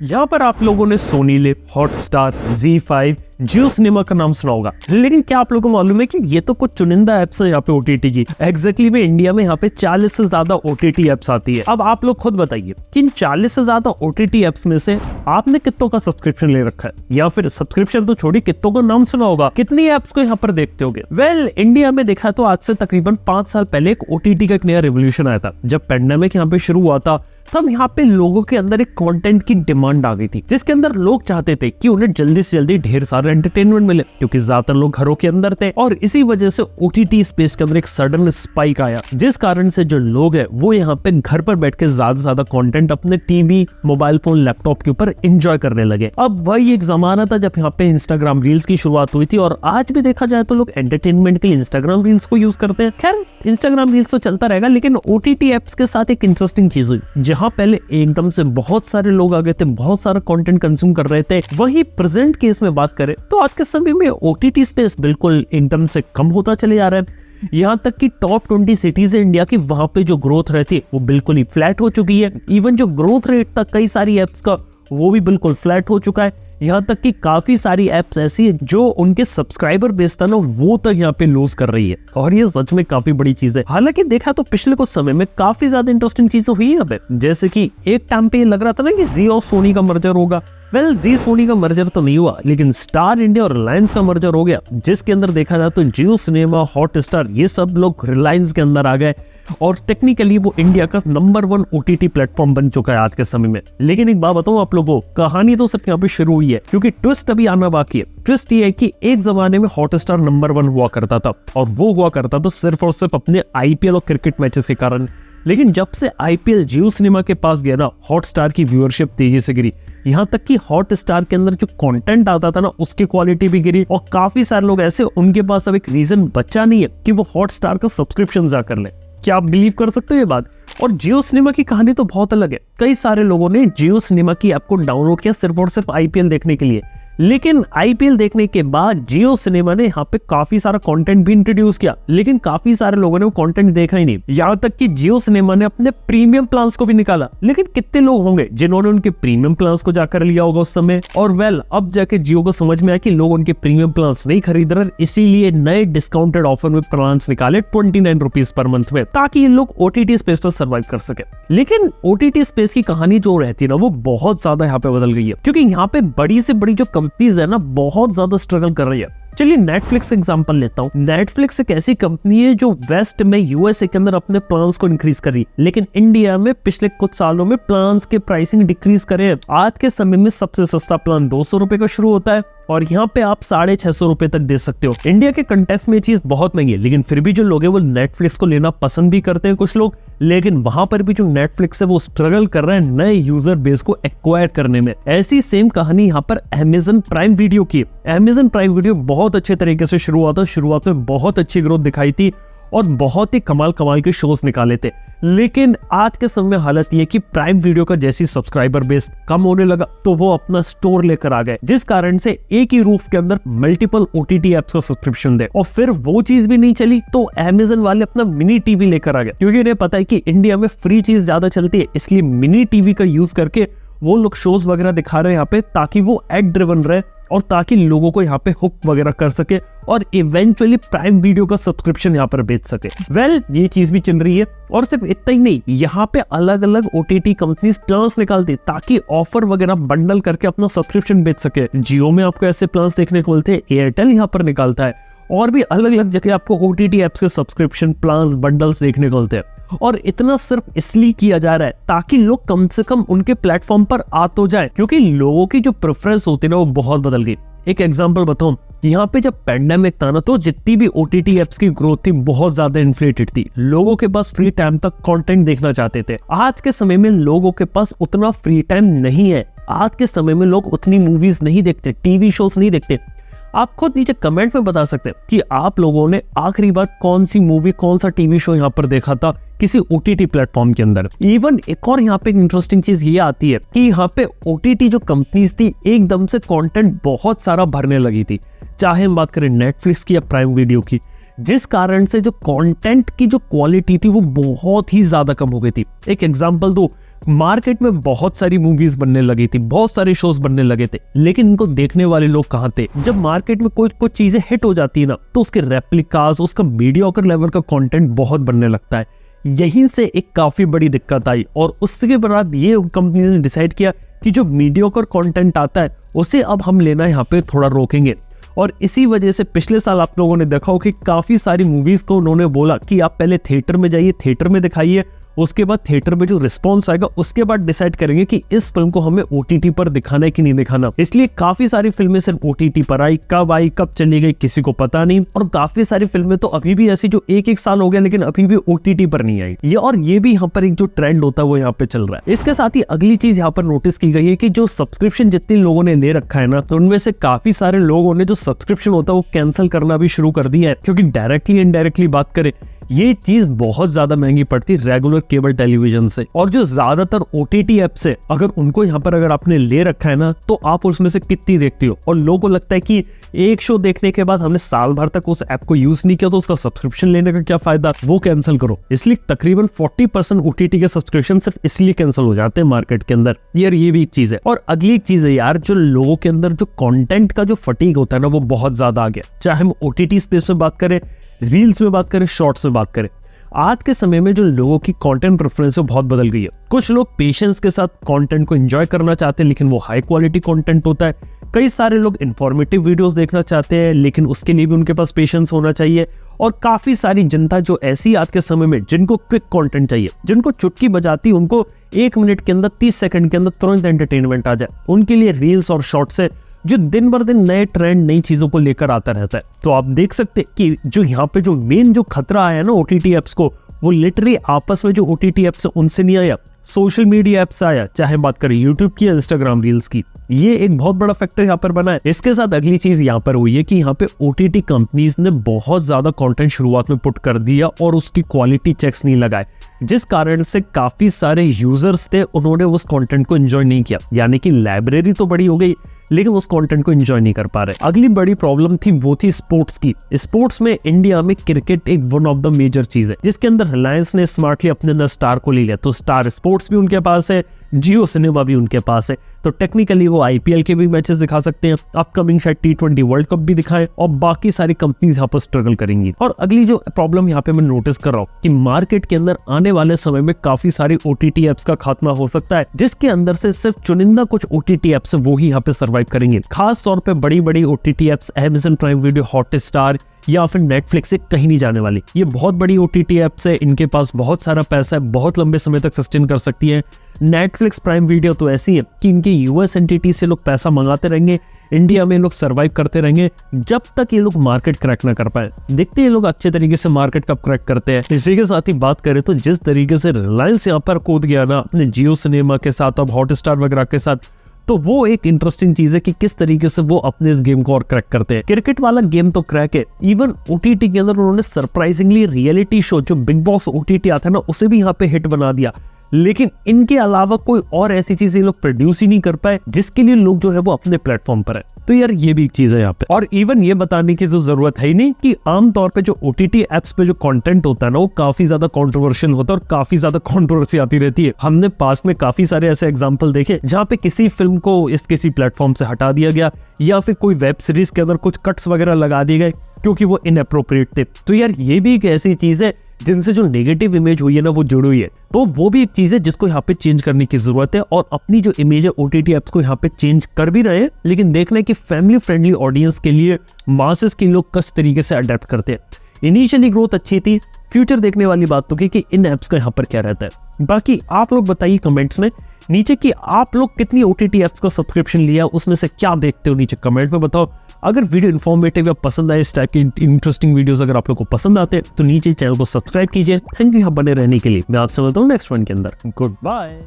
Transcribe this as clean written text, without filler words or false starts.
यहाँ पर आप लोगों ने सोनी लिव, हॉटस्टार, ZEE5, जियो सिनेमा का नाम सुना होगा, लेकिन क्या आप लोगों को मालूम है कि ये तो कुछ चुनिंदा एप्स है यहाँ पे ओटीटी की। एग्जैक्टली में इंडिया में यहाँ पे 40 से ज्यादा ओटीटी एप्स आती है। अब आप लोग खुद बताइए कि इन 40 से ज्यादा ओटीटी एप्स में से आपने कितनों का सब्सक्रिप्शन ले रखा है, या फिर सब्सक्रिप्शन तो छोड़ी कितनों का नाम सुना होगा, कितनी एप्स को यहाँ पर देखते होगे। वेल, इंडिया में देखा तो आज से तकरीबन 5 साल पहले एक ओटीटी का एक नया रिवोल्यूशन आया था। जब पेंडेमिक यहाँ पे शुरू हुआ था तब यहाँ पे लोगों के अंदर एक कंटेंट की डिमांड आ गई थी, जिसके अंदर लोग चाहते थे कि उन्हें जल्दी से जल्दी ढेर सारा एंटरटेनमेंट मिले, क्योंकि ज्यादातर लोग घरों के अंदर थे। और इसी वजह से ओटीटी स्पेस के अंदर एक सडन स्पाइक आया, जिस कारण से जो लोग हैं वो यहाँ पे घर पर बैठ के ज्यादा से ज्यादा कंटेंट अपने टीवी, मोबाइल फोन, लैपटॉप के ऊपर एंजॉय करने लगे। अब वही एक जमाना था जब यहाँ पे इंस्टाग्राम रील्स की शुरुआत हुई थी, और आज भी देखा जाए तो लोग एंटरटेनमेंट के लिए इंस्टाग्राम रील्स को यूज करते हैं। खैर, इंस्टाग्राम रील्स तो चलता रहेगा, लेकिन ओटीटी एप्स के साथ एक इंटरेस्टिंग चीज हुई, जहाँ पहले एकदम से बहुत सारे लोग आ गए थे, बहुत सारा कंटेंट कंज्यूम कर रहे थे। वही प्रेजेंट केस में बात करें तो आज के समय में ओटीटी स्पेस बिल्कुल एकदम से कम होता चले जा रहा है। यहाँ तक कि टॉप 20 सिटीज है इंडिया की, वहां पे जो ग्रोथ रहती है वो बिल्कुल ही फ्लैट हो चुकी है। इवन जो ग्रोथ रेट था कई सारी एप्स का वो भी बिल्कुल फ्लैट हो चुका है। यहाँ तक कि काफी सारी एप्स ऐसी है जो उनके सब्सक्राइबर बेस था ना वो तक यहाँ पे लूज कर रही है, और ये सच में काफी बड़ी चीज है। हालांकि देखा तो पिछले कुछ समय में काफी ज्यादा इंटरेस्टिंग चीजें हुई है। जैसे कि एक टाइम पे लग रहा था ना कि जी और सोनी का मर्जर होगा। वेल, जी सोनी का मर्जर तो नहीं हुआ, लेकिन स्टार इंडिया और रिलायंस का मर्जर हो गया, जिसके अंदर देखा जाए तो जियो सिनेमा, हॉटस्टार, ये सब लोग रिलायंस के अंदर आ गए, और टेक्निकली वो इंडिया का नंबर 1 ओटीटी प्लेटफॉर्म बन चुका है आज के समय में। लेकिन एक बात बताऊं आप लोगों को, कहानी तो सिर्फ यहाँ पे शुरू हुई है, क्योंकि ट्विस्ट अभी आना बाकी है। ट्विस्ट ये है कि एक जमाने में हॉटस्टार नंबर 1 हुआ करता था, और वो हुआ करता था सिर्फ और सिर्फ अपने आईपीएल और क्रिकेट मैचेस के कारण। लेकिन जब से आईपीएल जियो सिनेमा के पास गया ना, हॉटस्टार की व्यूअरशिप तेजी से गिरी। यहाँ तक कि हॉटस्टार के अंदर जो कंटेंट आता था ना उसकी क्वालिटी भी गिरी, और काफी सारे लोग ऐसे उनके पास अब एक रीजन बचा नहीं है कि वो हॉटस्टार का सब्सक्रिप्शन जा कर ले। क्या आप बिलीव कर सकते हो ये बात? और जियो सिनेमा की कहानी तो बहुत अलग है। कई सारे लोगों ने जियो सिनेमा की ऐप को डाउनलोड किया सिर्फ और सिर्फ आईपीएल देखने के लिए, लेकिन आईपीएल देखने के बाद जियो सिनेमा ने यहाँ पे काफी सारा कंटेंट भी इंट्रोड्यूस किया, लेकिन काफी सारे लोगों ने वो कंटेंट देखा ही नहीं। यहाँ तक कि जियो सिनेमा ने अपने प्रीमियम प्लान्स को भी निकाला, लेकिन कितने लोग होंगे जिन्होंने उनके प्रीमियम प्लान्स को जाकर लिया होगा उस समय। और वेल, अब जाके जियो को समझ में आया कि लोग उनके प्रीमियम प्लान्स नहीं खरीद रहे, इसीलिए नए डिस्काउंटेड ऑफर में प्लान्स निकाले 29 रुपीज पर मंथ में, ताकि ये लोग ओटीटी स्पेस पर सर्वाइव कर सके। लेकिन ओटीटी स्पेस की कहानी जो रहती है ना वो बहुत ज्यादा यहाँ पे बदल गई है, क्योंकि यहाँ पे बड़ी से बड़ी जो कंपनीज है ना बहुत ज्यादा स्ट्रगल कर रही है। चलिए नेटफ्लिक्स एग्जांपल लेता हूँ। नेटफ्लिक्स एक ऐसी कंपनी है जो वेस्ट में यूएसए के अंदर अपने प्लान्स को इंक्रीज करी, लेकिन इंडिया में पिछले कुछ सालों में प्लान्स के प्राइसिंग डिक्रीज करे। आज के समय में सबसे सस्ता प्लान 200 रुपए का शुरू होता है, और यहाँ पे आप 650 रुपए तक दे सकते हो। इंडिया के कंटेक्स्ट में ये चीज बहुत महंगी है, लेकिन फिर भी जो लोग हैं वो नेटफ्लिक्स को लेना पसंद भी करते हैं कुछ लोग। लेकिन वहां पर भी जो नेटफ्लिक्स है वो स्ट्रगल कर रहे हैं नए यूजर बेस को एक्वायर करने में। ऐसी सेम कहानी यहाँ पर अमेज़न प्राइम वीडियो की। अमेज़न प्राइम वीडियो बहुत अच्छे तरीके से शुरू हुआ था, शुरुआत में बहुत अच्छी ग्रोथ दिखाई थी और बहुत ही कमाल के शोज निकाले थे। लेकिन आज के समय में हालत ये कि प्राइम वीडियो का जैसी सब्सक्राइबर बेस कम होने लगा तो वो अपना स्टोर लेकर आ गए, जिस कारण से एक ही रूफ के अंदर मल्टीपल ओटीटी एप्स का सब्सक्रिप्शन दे। और फिर वो चीज भी नहीं चली तो अमेज़न वाले अपना मिनी टीवी लेकर आ गए, क्योंकि इन्हें पता है कि इंडिया में फ्री चीज ज्यादा चलती है, इसलिए मिनी टीवी का यूज करके वो लोग शोज वगैरह दिखा रहे हैं यहाँ पे, ताकि वो एड ड्रिवन रहे और ताकि लोगों को यहाँ पे हुक वगैरह कर सके और इवेंचुअली प्राइम वीडियो का सब्सक्रिप्शन यहाँ पर बेच सके। वेल, ये चीज भी चल रही है। और सिर्फ इतना ही नहीं, यहाँ पे अलग अलग ओटीटी कंपनीज प्लान्स निकालती ताकि ऑफर वगैरह बंडल करके अपना सब्सक्रिप्शन बेच सके। जियो में आपको ऐसे प्लान्स देखने को मिलते हैं, एयरटेल यहाँ पर निकालता है, और भी अलग अलग जगह आपको ओटीटी एप्स के सब्सक्रिप्शन प्लान्स बंडल्स देखने को मिलते हैं। और इतना सिर्फ इसलिए किया जा रहा है ताकि लोग कम से कम उनके प्लेटफॉर्म पर आ तो जाए, क्योंकि लोगों की जो प्रेफरेंस होती है ना वो बहुत बदल गई। एक एग्जांपल बताऊं, यहाँ पे जब पेंडेमिक था ना तो जितनी भी ओटीटी एप्स की ग्रोथ थी बहुत ज्यादा इन्फ्लेटेड थी। लोगों के पास फ्री टाइम तक कंटेंट देखना चाहते थे। आज के समय में लोगों के पास उतना फ्री टाइम नहीं है। आज के समय में लोग उतनी मूवीज नहीं देखते, टीवी शोज नहीं देखते। आप खुद नीचे कमेंट में बता सकते हैं कि आप लोगों ने आखिरी बार कौन सी मूवी, कौन सा टीवी शो यहाँ पर देखा था किसी ओटीटी प्लेटफॉर्म के अंदर। इवन एक और यहाँ पे इंटरेस्टिंग चीज ये आती है कि यहाँ पे ओटीटी जो कंपनीज थी एकदम से कंटेंट बहुत सारा भरने लगी थी, चाहे हम बात करें नेटफ्लिक्स की या प्राइम वीडियो की, जिस कारण से जो कंटेंट की जो क्वालिटी थी वो बहुत ही ज्यादा कम हो गई थी। एक एग्जांपल दो, मार्केट में बहुत सारी मूवीज बनने लगी थी, बहुत सारे शोज बनने लगे थे, लेकिन इनको देखने वाले लोग कहाँ थे। जब मार्केट में कोई चीजें हिट हो जाती है ना, तो उसके रेप्लिकास, उसका मीडियोकर लेवल का कंटेंट बहुत बनने लगता है। यहीं से एक काफी बड़ी दिक्कत आई और उसके बाद ये कंपनी ने डिसाइड किया कि जो मीडियोकर कंटेंट आता है उसे अब हम लेना यहाँ पे थोड़ा रोकेंगे। और इसी वजह से पिछले साल आप लोगों ने देखा हो कि काफी सारी मूवीज को उन्होंने बोला कि आप पहले थिएटर में जाइए, थिएटर में दिखाइए, उसके बाद थिएटर में जो रिस्पॉन्स आएगा उसके बाद डिसाइड करेंगे कि इस फिल्म को हमें ओटीटी पर दिखाना है कि नहीं दिखाना। इसलिए काफी सारी फिल्में सिर्फ ओटीटी पर आई, कब चली गई किसी को पता नहीं। और काफी सारी फिल्में तो अभी भी ऐसी जो एक साल हो गया लेकिन अभी भी ओटीटी पर नहीं आई। ये भी यहाँ पर एक जो ट्रेंड होता है वो यहाँ पे चल रहा है। इसके साथ ही अगली चीज यहाँ पर नोटिस की गई है कि जो सब्सक्रिप्शन जितने लोगों ने ले रखा है ना, तो उनमें से काफी सारे लोगों ने जो सब्सक्रिप्शन होता है वो कैंसिल करना भी शुरू कर दिया है। क्योंकि डायरेक्टली इनडायरेक्टली बात करें, ये चीज बहुत ज्यादा महंगी पड़ती है रेगुलर केबल टेलीविजन से। और जो ज्यादातर ओटीटी ऐप्स है, अगर उनको यहाँ पर अगर आपने ले रखा है ना, तो आप उसमें से कितनी देखते हो। और लोगों को लगता है कि एक शो देखने के बाद हमने साल भर तक उस ऐप को यूज नहीं किया तो उसका सब्सक्रिप्शन लेने का क्या फायदा, वो कैंसिल करो। इसलिए तकरीबन 40% ओटीटी के सब्सक्रिप्शन सिर्फ इसलिए कैंसिल हो जाते हैं मार्केट के अंदर। यार ये भी एक चीज है। और अगली एक चीज है यार, जो लोगों के अंदर जो कंटेंट का जो फटीग होता है ना, वो बहुत ज्यादा आ गया। चाहे हम ओटीटी स्पेस में बात करें, रील्स में बात करें, शॉर्ट्स में बात करें, आज के समय में जो लोगों की कंटेंट प्रेफरेंस बहुत बदल गई है। कुछ लोग पेशेंस के साथ कंटेंट को एंजॉय करना चाहते हैं लेकिन वो हाई क्वालिटी कंटेंट होता है। कई सारे लोग इंफॉर्मेटिव वीडियोस देखना चाहते हैं लेकिन उसके लिए भी उनके पास पेशेंस होना चाहिए। और काफी सारी जनता जो ऐसी आज के समय में जिनको क्विक कंटेंट चाहिए, जिनको चुटकी बजाती, उनको 1 मिनट के अंदर 30 सेकंड के अंदर तुरंत एंटरटेनमेंट आ जाए, उनके लिए रील्स और शॉर्ट्स है जो दिन भर दिन नए ट्रेंड, नई चीजों को लेकर आता रहता है। तो आप देख सकते हैं कि जो यहाँ पे जो मेन जो खतरा आया ना ओटीटी ऐप्स को, वो लिटरली आपस में जो ओटीटी ऐप्स है उनसे नहीं आया, सोशल मीडिया ऐप्स आया। चाहे बात करें यूट्यूब की, इंस्टाग्राम रील्स की, ये एक बहुत बड़ा फैक्टर यहाँ पर बना है। इसके साथ अगली चीज यहाँ पर हुई है कि यहाँ पे ओटीटी कंपनीज ने बहुत ज्यादा कंटेंट शुरुआत में पुट कर दिया और उसकी क्वालिटी चेक्स नहीं लगाए, जिस कारण से काफी सारे यूजर्स थे, उन्होंने उस कंटेंट को एंजॉय नहीं किया। यानी कि लाइब्रेरी तो बड़ी हो गई लेकिन उस कंटेंट को एंजॉय नहीं कर पा रहे। अगली बड़ी प्रॉब्लम थी वो थी स्पोर्ट्स की। स्पोर्ट्स में इंडिया में क्रिकेट एक वन ऑफ द मेजर चीज है, जिसके अंदर रिलायंस ने स्मार्टली अपने अंदर स्टार को ले लिया। तो स्टार स्पोर्ट्स भी उनके पास है, जियो सिनेमा भी उनके पास है। तो टेक्निकली वो आईपीएल के भी मैचेस दिखा सकते हैं, अपकमिंग शायद T20 वर्ल्ड कप भी दिखाएं, और बाकी सारी कंपनीज यहाँ पर स्ट्रगल करेंगी। और अगली जो प्रॉब्लम यहाँ पे मैं नोटिस कर रहा हूँ कि मार्केट के अंदर आने वाले समय में काफी सारी ओटीटी ऐप्स का खात्मा हो सकता है, जिसके अंदर से सिर्फ चुनिंदा कुछ ओटीटी ऐप्स वो ही यहाँ पे सर्वाइव करेंगे। खास तौर पे बड़ी बड़ी OTT apps, Amazon prime video, Hotstar या फिर नेटफ्लिक्स से कहीं नहीं जाने वाली। ये बहुत बड़ी ओटीटी ऐप्स है, इनके पास बहुत सारा पैसा है, बहुत लंबे समय तक सस्टेन कर सकती है। नेटफ्लिक्स प्राइम वीडियो तो ऐसी है कि इनके यूएस एंटिटी से लोग पैसा मंगाते रहेंगे, इंडिया में लोग सर्वाइव करते रहेंगे जब तक ये लोग मार्केट क्रैक ना कर पाए। देखते हैं ये लोग अच्छे तरीके से मार्केट कब क्रैक करते हैं। इसी के साथ ही बात करें तो जिस तरीके से रिलायंस यहाँ पर कूद गया ना अपने जियो सिनेमा के साथ, अब हॉटस्टार वगैरह के साथ, तो वो एक इंटरेस्टिंग चीज है कि किस तरीके से वो अपने इस गेम को और क्रैक करते हैं। क्रिकेट वाला गेम तो क्रैक है, इवन ओटीटी के अंदर उन्होंने सरप्राइजिंगली रियलिटी शो जो बिग बॉस ओटीटी आता है ना, उसे भी यहाँ पे हिट बना दिया। लेकिन इनके अलावा कोई और ऐसी चीजें लोग प्रोड्यूस ही नहीं कर पाए जिसके लिए लोग जो है वो अपने प्लेटफॉर्म पर है। तो यार ये भी एक चीज है यहाँ पे। और इवन ये बताने की तो जरूरत है ही नहीं कि आमतौर पे जो ओटीटी एप्स पे जो कंटेंट होता है ना, वो काफी ज्यादा कंट्रोवर्शियल होता है और काफी ज्यादा कंट्रोवर्सी आती रहती है। हमने पास में काफी सारे ऐसे एग्जांपल देखे जहाँ पे किसी फिल्म को किसी प्लेटफॉर्म से हटा दिया गया, या फिर कोई वेब सीरीज के अंदर कुछ कट्स वगैरह लगा दिए गए क्योंकि वो इनएप्रोप्रिएट थे। तो यार ये भी एक ऐसी चीज है जिनसे जो नेगेटिव इमेज हुई है ना, वो जुड़ी हुई है। तो वो भी एक चीज है जिसको यहाँ पे चेंज करने की जरूरत है। और अपनी जो इमेज है ओटीटी एप्स को यहाँ पे चेंज कर भी रहे हैं, लेकिन देखना है कि फैमिली फ्रेंडली ऑडियंस के लिए मासेस के लोग किस तरीके से अडेप्ट करते हैं। इनिशियली ग्रोथ अच्छी थी, फ्यूचर देखने वाली बात तो कि इन एप्स का यहाँ पर क्या रहता है। बाकी आप लोग बताइए कमेंट्स में नीचे कि आप लोग कितनी ओटीटी एप्स का सब्सक्रिप्शन लिया, उसमें से क्या देखते हो, नीचे कमेंट में बताओ। अगर वीडियो इन्फॉर्मेटिव या पसंद आए, इस टाइप की इंटरेस्टिंग वीडियोस अगर आप लोग को पसंद आते हैं तो नीचे चैनल को सब्सक्राइब कीजिए। थैंक यू यहाँ बने रहने के लिए। मैं आपसे मिलता हूँ नेक्स्ट वन के अंदर। Good bye.